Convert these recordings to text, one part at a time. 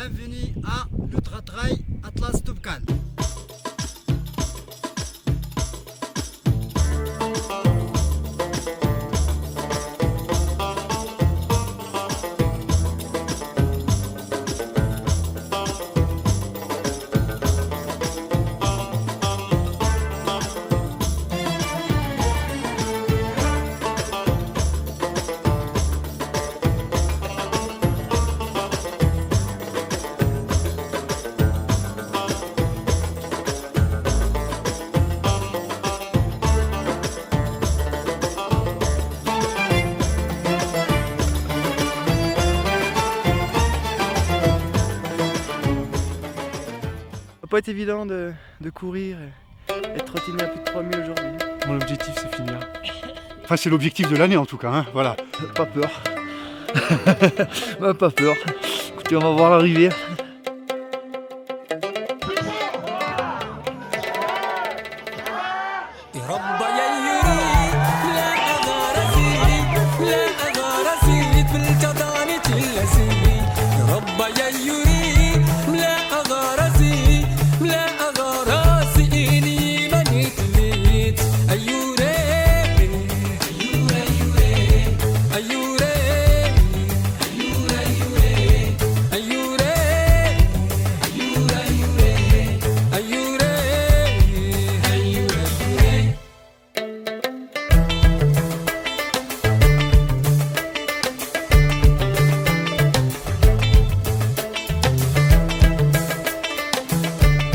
Bienvenue à l'Ultra Trail Atlas Toubkal. Pas être évident de courir et de trottiner à plus de 3000 aujourd'hui. Mon objectif c'est finir. Enfin c'est l'objectif de l'année en tout cas, hein, voilà. Pas peur. Pas peur. Écoutez, on va voir l'arrivée.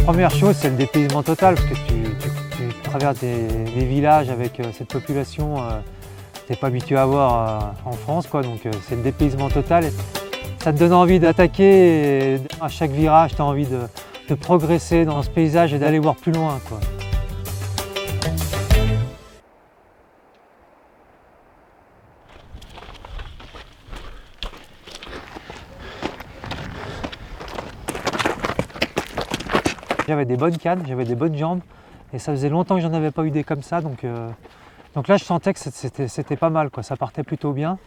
Première chose, c'est le dépaysement total, parce que tu traverses des villages avec cette population que tu n'es pas habitué à voir en France, quoi. Donc c'est le dépaysement total. Ça te donne envie d'attaquer, et à chaque virage, tu as envie de progresser dans ce paysage et d'aller voir plus loin, quoi. J'avais des bonnes cannes, j'avais des bonnes jambes et ça faisait longtemps que j'en avais pas eu des comme ça, donc là je sentais que c'était pas mal, quoi. Ça partait plutôt bien.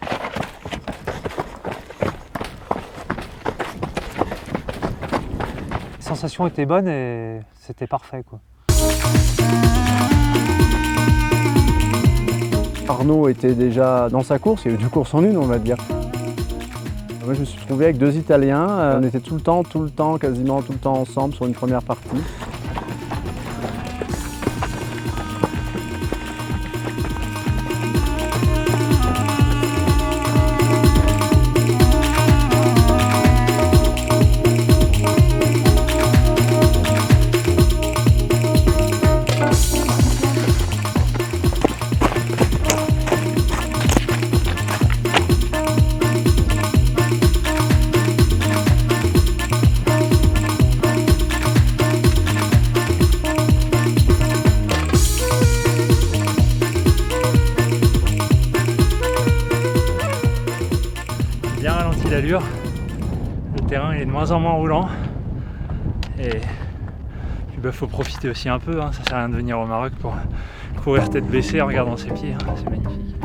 Les sensations étaient bonnes et c'était parfait, quoi. Arnaud était déjà dans sa course, il y a eu 2 courses en une, on va dire. Moi, je me suis retrouvé avec 2 Italiens, on était tout le temps, quasiment tout le temps ensemble sur une première partie. Bien ralenti l'allure, le terrain il est de moins en moins roulant et puis bah, faut profiter aussi un peu, hein. Ça sert à rien de venir au Maroc pour courir tête baissée en regardant ses pieds, hein. C'est magnifique.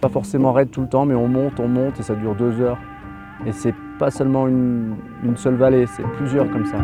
Pas forcément raide tout le temps, mais on monte et ça dure 2 heures. Et c'est pas seulement une seule vallée, c'est plusieurs comme ça.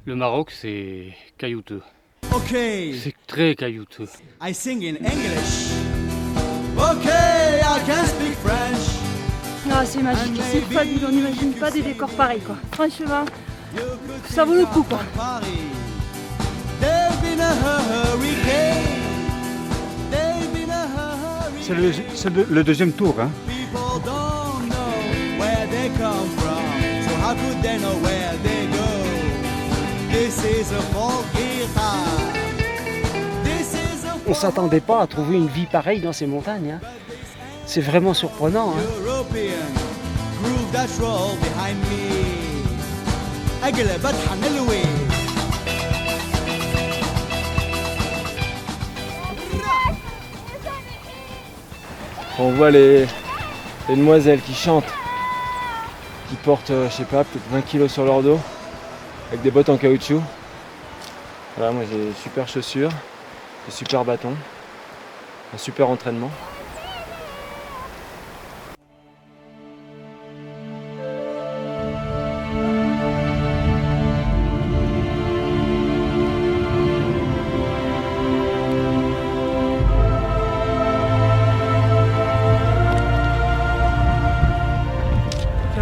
Le Maroc, c'est caillouteux. Okay, C'est très caillouteux. I sing in English. Okay, I can speak French. Ah, c'est magique, c'est fabuleux, on n'imagine pas des décors pareils, quoi. Franchement, ça vaut le coup quoi. C'est le deuxième tour. Hein. On s'attendait pas à trouver une vie pareille dans ces montagnes. Hein. C'est vraiment surprenant. Hein. On voit les demoiselles qui chantent, qui portent, je sais pas, peut-être 20 kilos sur leur dos, avec des bottes en caoutchouc. Voilà, moi j'ai des super chaussures, des super bâtons, un super entraînement.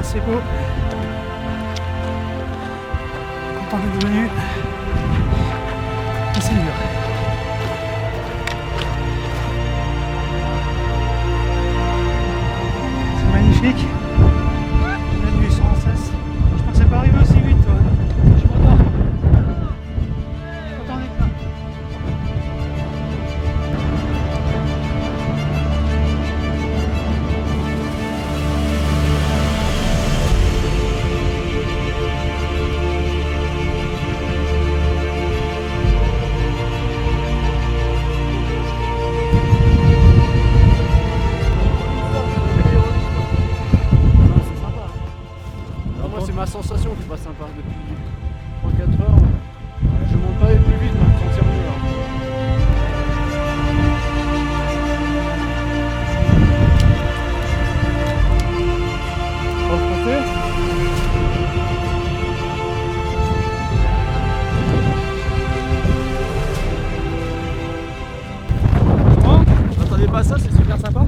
C'est beau. Content d'être venu. Mais c'est dur. C'est magnifique. La vue sans cesse. Je pensais pas arriver aussi vite, toi. Je suis content. Je suis content d'être là. C'est ma sensation qui est pas sympa depuis 3-4 heures. Je monte pas aller plus vite, mais je me sentir mieux. Vous entendez pas ça, c'est super sympa.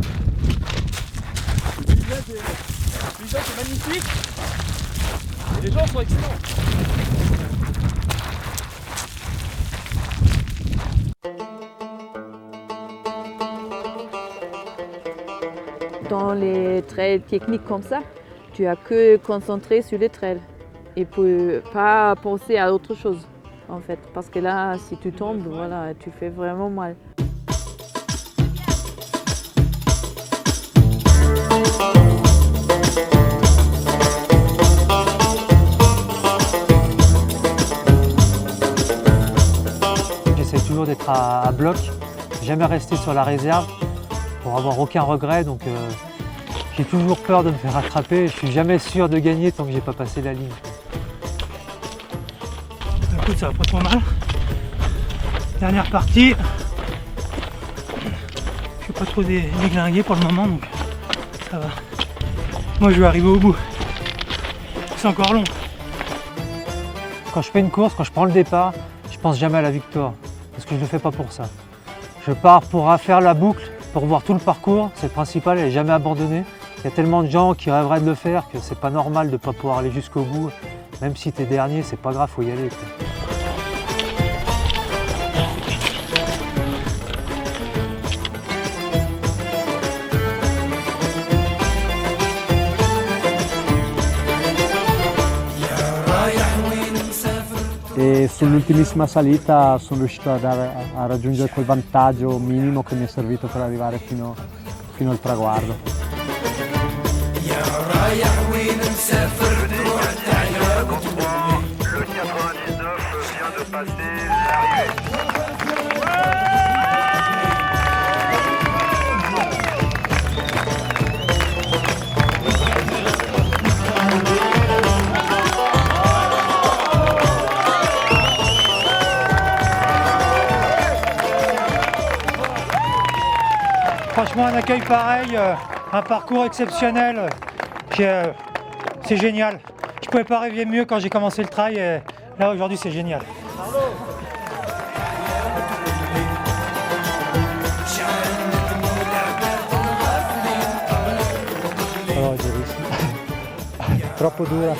Le paysage est magnifique. Et les gens sont excellents. Dans les trails techniques comme ça, tu as que concentrer sur les trails et pas penser à autre chose en fait. Parce que là, si tu tombes, voilà, tu fais vraiment mal. J'essaie toujours d'être à bloc, jamais rester sur la réserve pour avoir aucun regret. Donc j'ai toujours peur de me faire attraper. Je suis jamais sûr de gagner tant que j'ai pas passé la ligne. Écoute, ça va pas trop mal. Dernière partie. Je suis pas trop déglingué pour le moment, donc ça va. Moi, je vais arriver au bout. C'est encore long. Quand je fais une course, quand je prends le départ, je pense jamais à la victoire. Parce que je le fais pas pour ça. Je pars pour faire la boucle, pour voir tout le parcours. C'est le principal, et jamais abandonner. Il y a tellement de gens qui rêveraient de le faire que c'est pas normal de ne pas pouvoir aller jusqu'au bout. Même si t'es dernier, c'est pas grave, faut y aller, quoi. E sull'ultimissima salita sono riuscito a raggiungere quel vantaggio minimo che mi è servito per arrivare fino al traguardo. Le 99 vient de passer l'arrivée. Franchement, un accueil pareil, un parcours exceptionnel, c'est génial. Je pouvais pas rêver mieux quand j'ai commencé le trail, et là aujourd'hui c'est génial. Oh, è durissimo. Troppo dura.